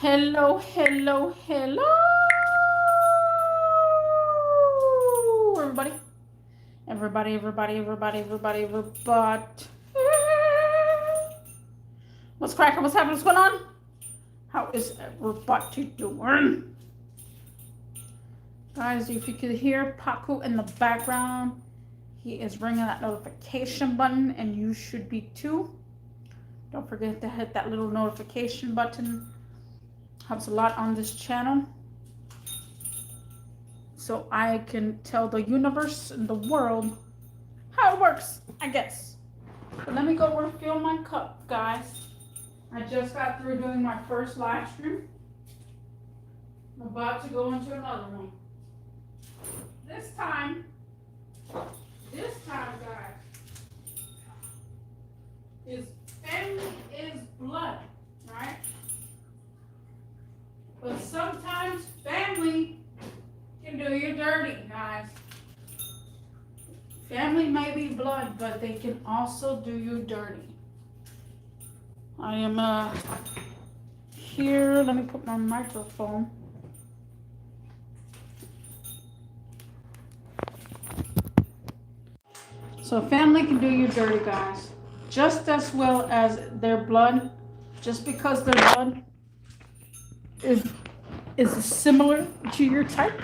Hello, hello, hello, everybody. Everybody. What's cracking? What's happening? What's going on? How is everybody doing? Guys, if you could hear Paku in the background, he is ringing that notification button, and you should be too. Don't forget to hit that little notification button. Helps a lot on this channel, so I can tell the universe and the world how it works, I guess. But let me go refill my cup, guys. I just got through doing my first live stream. I'm about to go into another one. This time, guys, is family is blood, right? But sometimes family can do you dirty, guys. Family may be blood, but they can also do you dirty. I am here. Let me put my microphone. So family can do you dirty, guys, just as well as their blood. Just because their blood is similar to your type,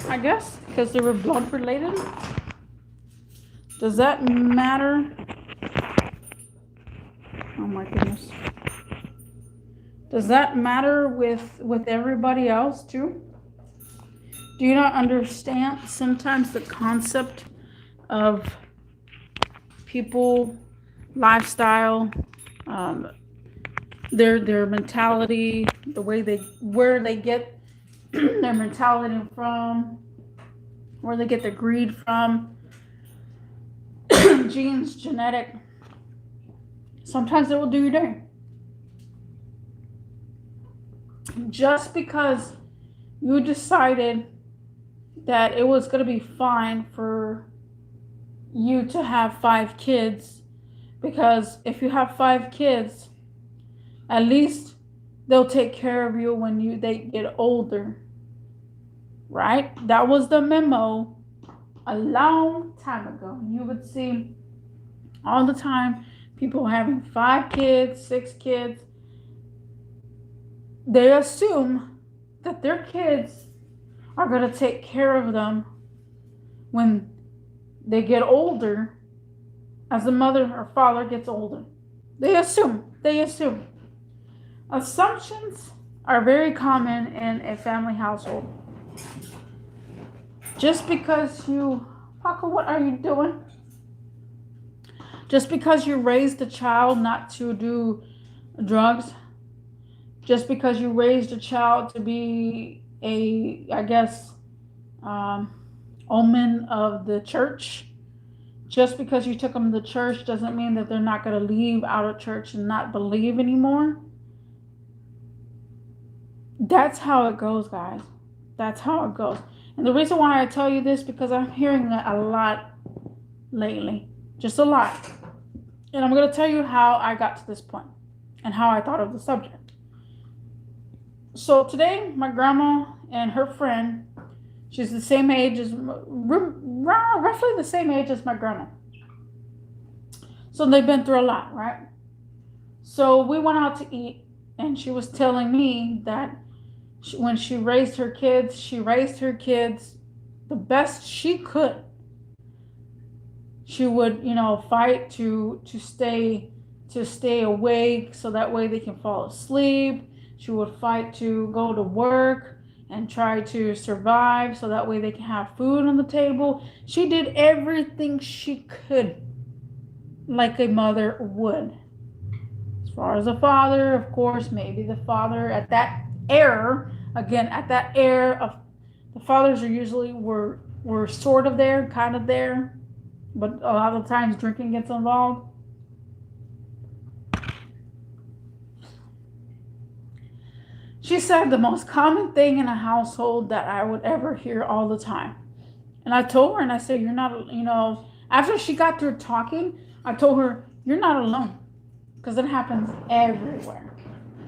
I guess, because they were blood related. Does that matter? Oh my goodness. Does that matter with everybody else too? Do you not understand sometimes the concept of people, lifestyle, their mentality, the way where they get their mentality from, where they get their greed from, genes, genetic. Sometimes it will do you dirty. Just because you decided that it was going to be fine for you to have 5 kids, because if you have 5 kids, at least they'll take care of you when they get older, right? That was the memo a long time ago. You would see all the time people having 5 kids, 6 kids. They assume that their kids are going to take care of them when they get older, as the mother or father gets older. They assume. Assumptions are very common in a family household. Just because Paco, what are you doing? Just because you raised a child not to do drugs, just because you raised a child to be I guess, omen of the church, just because you took them to church doesn't mean that they're not going to leave out of church and not believe anymore. That's how it goes, guys. That's how it goes. And the reason why I tell you this, because I'm hearing it a lot lately. Just a lot. And I'm going to tell you how I got to this point and how I thought of the subject. So today, my grandma and her friend, she's the same age as, roughly the same age as my grandma. So they've been through a lot, right? So we went out to eat, and she was telling me that when she raised her kids the best she could. She would, fight to stay awake so that way they can fall asleep. She would fight to go to work and try to survive so that way they can have food on the table. She did everything she could like a mother would. As far as a father, of course, maybe the father at that era of the fathers are usually were sort of there, kind of there, but a lot of times drinking gets involved. She said the most common thing in a household that I would ever hear all the time. And I told her, and I said, you're not, after she got through talking, I told her, you're not alone. Because it happens everywhere.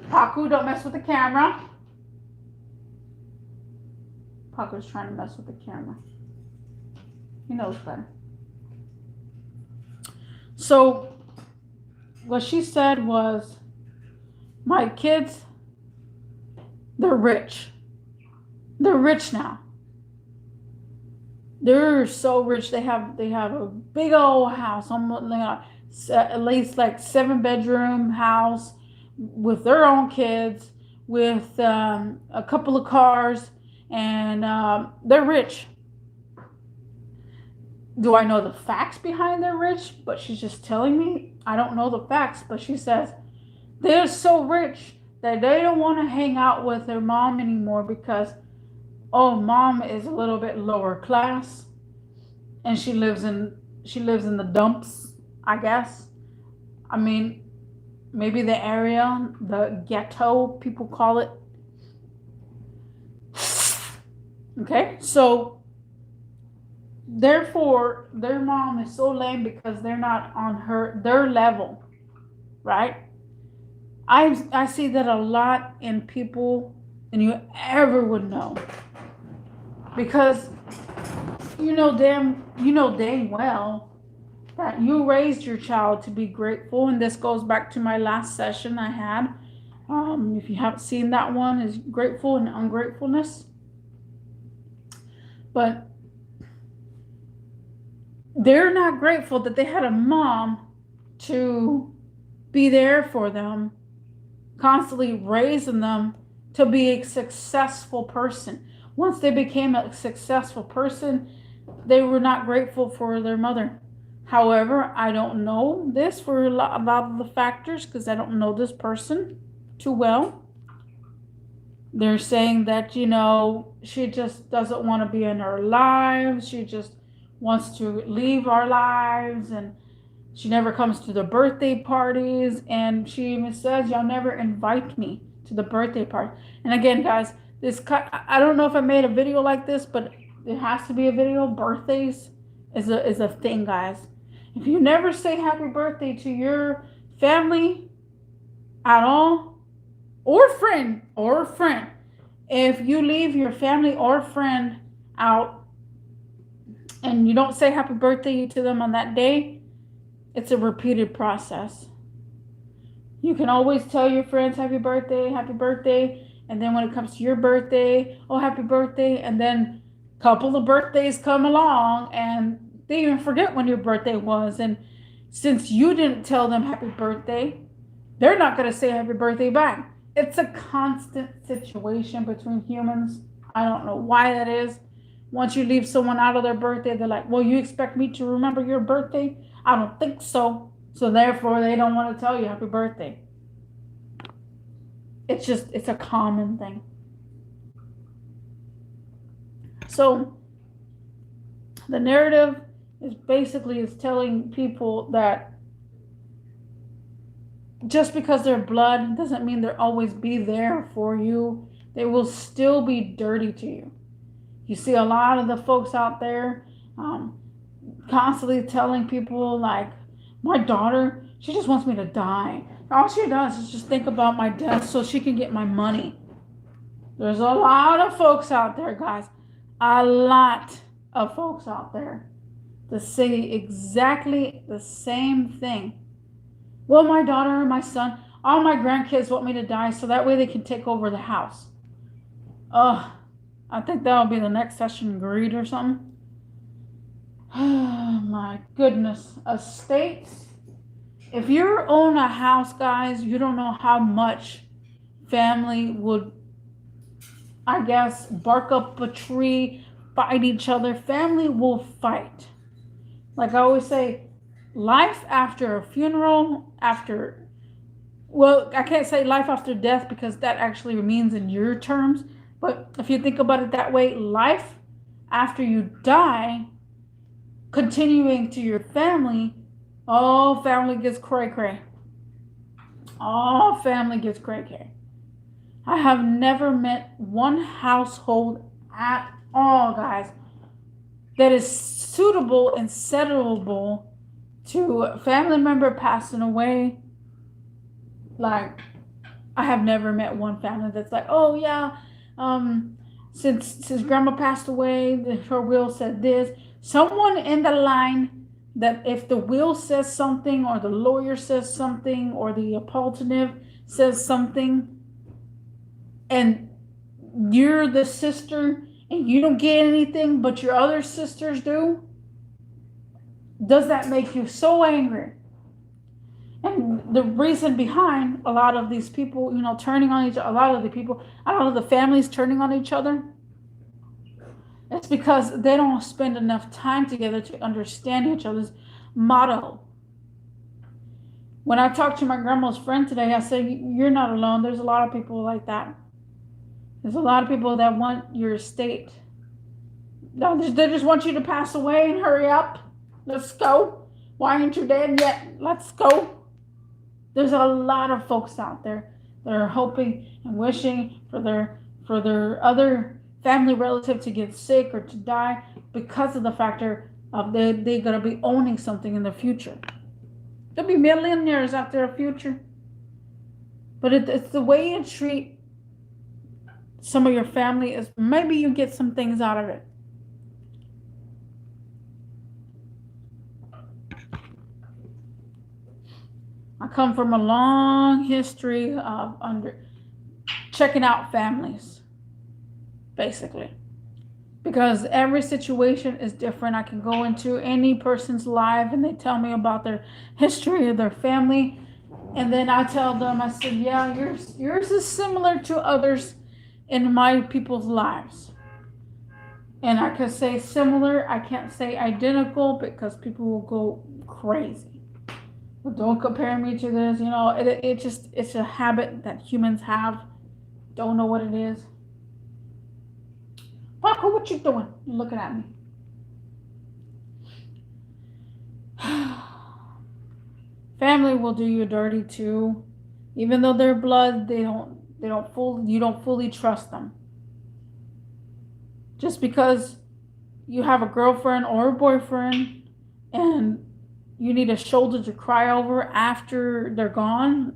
Paku, don't mess with the camera. Parker's trying to mess with the camera. He knows better. So what she said was, my kids, they're rich. They're rich now. They're so rich. They have a big old house, almost at least like 7-bedroom house with their own kids, with a couple of cars, and they're rich. Do I know the facts behind they're rich? But she's just telling me. I don't know the facts, but she says they're so rich that they don't want to hang out with their mom anymore because, oh, mom is a little bit lower class, and she lives in the dumps, I guess. I mean, maybe the area, the ghetto, people call it. Okay, so therefore, their mom is so lame because they're not on their level, right? I see that a lot in people than you ever would know, because you know dang well that you raised your child to be grateful, and this goes back to my last session I had. If you haven't seen that one, is grateful and ungratefulness. But they're not grateful that they had a mom to be there for them, constantly raising them to be a successful person. Once they became a successful person, they were not grateful for their mother. However, I don't know this for a lot of the factors because I don't know this person too well. They're saying that, she just doesn't want to be in our lives. She just wants to leave our lives, and she never comes to the birthday parties, and she even says, y'all never invite me to the birthday party. And again, guys, I don't know if I made a video like this, but it has to be a video. Birthdays is a thing, guys. If you never say happy birthday to your family at all, or friend, if you leave your family or friend out and you don't say happy birthday to them on that day, it's a repeated process. You can always tell your friends happy birthday, and then when it comes to your birthday, oh, happy birthday, and then a couple of birthdays come along and they even forget when your birthday was, and since you didn't tell them happy birthday, they're not going to say happy birthday back. It's a constant situation between humans. I don't know why that is. Once you leave someone out of their birthday, they're like, well, you expect me to remember your birthday? I don't think so. So therefore, they don't want to tell you happy birthday. It's a common thing. So the narrative is basically telling people that just because they're blood doesn't mean they'll always be there for you. They will still be dirty to you. You see a lot of the folks out there constantly telling people like, my daughter, she just wants me to die. All she does is just think about my death so she can get my money. There's a lot of folks out there, guys. A lot of folks out there that say exactly the same thing. Well, my daughter and my son, all my grandkids want me to die so that way they can take over the house. I think that'll be the next session, greed or something. Oh my goodness. Estates. If you own a house, guys, you don't know how much family would, I guess, bark up a tree, fight each other. Family will fight. Like I always say, life after a funeral, well, I can't say life after death because that actually means in your terms. But if you think about it that way, life after you die, continuing to your family, all family gets cray-cray. All family gets cray-cray. I have never met one household at all, guys, that is suitable and settleable to a family member passing away. Like, I have never met one family that's like, oh yeah, since grandma passed away, her will said this. Someone in the line that if the will says something or the lawyer says something or the apostille says something and you're the sister and you don't get anything but your other sisters do, does that make you so angry? And the reason behind a lot of these people, turning on a lot of the families turning on each other, it's because they don't spend enough time together to understand each other's motto. When I talked to my grandma's friend today, I said, you're not alone. There's a lot of people like that. There's a lot of people that want your estate. They just want you to pass away and hurry up. Let's go. Why aren't you dead yet? Let's go. There's a lot of folks out there that are hoping and wishing for their other family relative to get sick or to die because of the factor of they're going to be owning something in the future. There'll be millionaires out there in the future. But it's the way you treat some of your family is maybe you get some things out of it. I come from a long history of checking out families, basically. Because every situation is different. I can go into any person's life and they tell me about their history of their family. And then I tell them, I said, yeah, yours is similar to others in my people's lives. And I can say similar, I can't say identical because people will go crazy. But don't compare me to this, it's a habit that humans have. Don't know what it is. Paco, what you doing? You're looking at me. Family will do you dirty too. Even though they're blood, you don't fully trust them. Just because you have a girlfriend or a boyfriend and you need a shoulder to cry over after they're gone,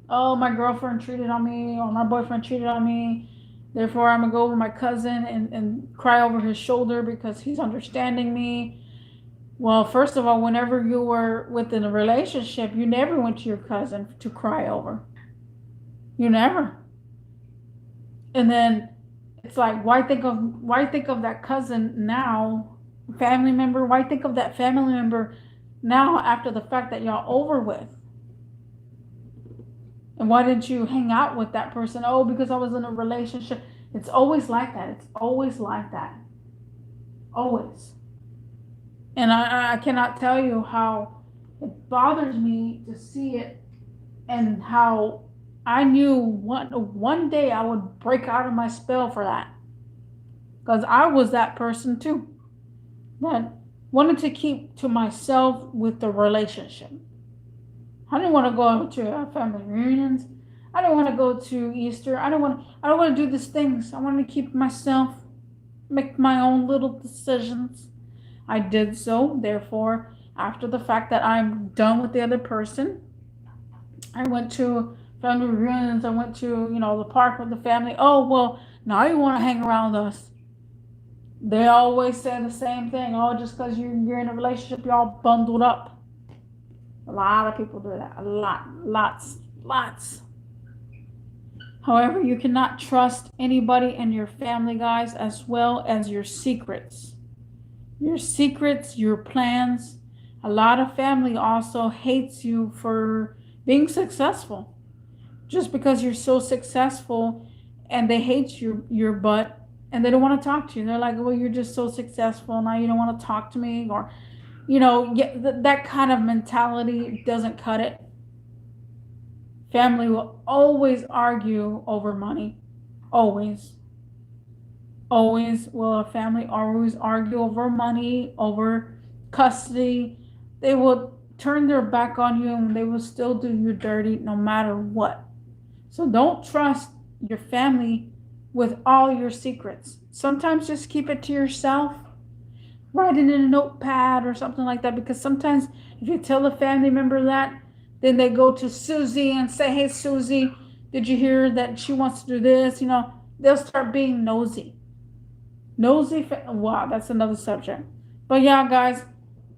oh, my girlfriend cheated on me or my boyfriend cheated on me. Therefore, I'm going to go over my cousin and cry over his shoulder because he's understanding me. Well, first of all, whenever you were within a relationship, you never went to your cousin to cry over. You never. And then it's like, why think of that cousin now, family member? Why think of that family member now after the fact that y'all over with? And why didn't you hang out with that person? Oh, because I was in a relationship. It's always like that. It's always like that. Always. And I cannot tell you how it bothers me to see it and how I knew one day I would break out of my spell for that. Because I was that person too. That wanted to keep to myself with the relationship. I didn't want to go to family reunions. I didn't want to go to Easter. I don't want to do these things. I wanted to keep myself, make my own little decisions. I did so. Therefore, after the fact that I'm done with the other person, I went to family reunions. I went to, the park with the family. Oh, well, now you want to hang around with us. They always say the same thing. Oh, just because you're in a relationship, y'all bundled up. A lot of people do that. A lot. Lots. However, you cannot trust anybody in your family, guys, as well as your secrets. Your secrets, your plans. A lot of family also hates you for being successful. Just because you're so successful and they hate your butt and they don't want to talk to you. They're like, well, you're just so successful. Now you don't want to talk to me. Or, that kind of mentality doesn't cut it. Family will always argue over money. Always. Always will a family always argue over money, over custody. They will turn their back on you and they will still do you dirty no matter what. So don't trust your family with all your secrets. Sometimes just keep it to yourself. Write it in a notepad or something like that, because sometimes if you tell a family member that, then they go to Susie and say, hey, Susie, did you hear that she wants to do this? they'll start being nosy. Wow, that's another subject. But yeah, guys,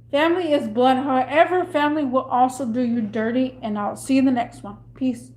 family is blood. However, family will also do you dirty. And I'll see you in the next one. Peace.